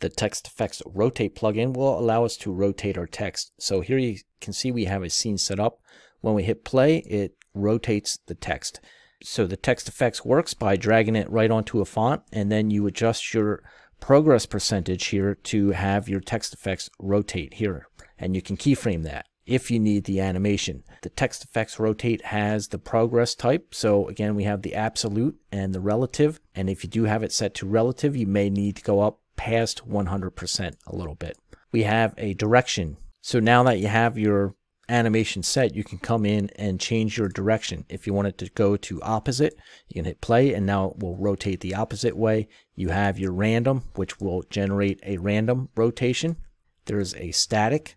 The Text Effects Rotate plugin will allow us to rotate our text. So here you can see we have a scene set up. When we hit play, it rotates the text. So the text effects works by dragging it right onto a font, and then you adjust your progress percentage here to have your text effects rotate here. And you can keyframe that if you need the animation. The Text Effects Rotate has the progress type. So again, we have the absolute and the relative. And if you do have it set to relative, you may need to go up past 100% a little bit. We have a direction. So now that you have your animation set, you can come in and change your direction. If you want it to go to opposite, you can hit play and now it will rotate the opposite way. You have your random, which will generate a random rotation. There's a static,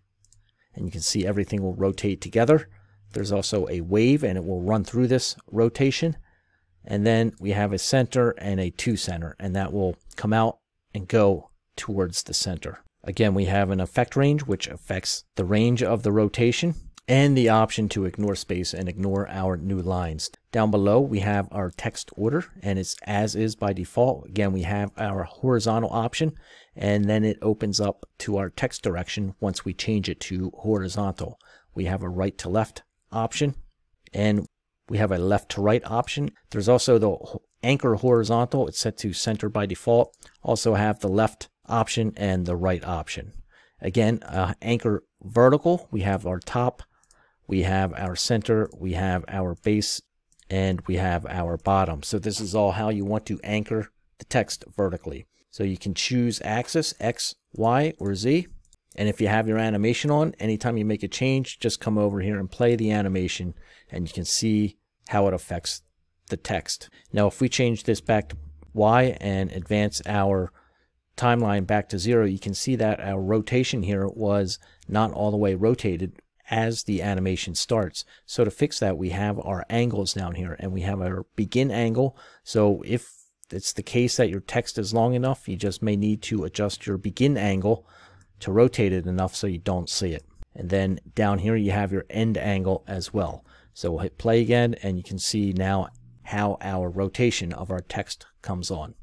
and you can see everything will rotate together. There's also a wave, and it will run through this rotation. And then we have a center and a to center, and that will come out and go towards the center. Again, we have an effect range, which affects the range of the rotation, and the option to ignore space and ignore our new lines. Down below, we have our text order, and it's as is by default. Again, we have our horizontal option, and then it opens up to our text direction once we change it to horizontal. We have a right to left option, and we have a left to right option. There's also the anchor horizontal. It's set to center by default. Also have the left option and the right option. Again, anchor vertical, we have our top, we have our center, we have our base, and we have our bottom. So this is all how you want to anchor the text vertically. So you can choose axis, X, Y, or Z. And if you have your animation on, anytime you make a change, just come over here and play the animation, and you can see how it affects the text. Now, if we change this back to Y and advance our timeline back to 0, you can see that our rotation here was not all the way rotated as the animation starts. So to fix that, we have our angles down here, and we have our begin angle. So if it's the case that your text is long enough, you just may need to adjust your begin angle to rotate it enough so you don't see it. And then down here you have your end angle as well. So we'll hit play again, and you can see now how our rotation of our text comes on.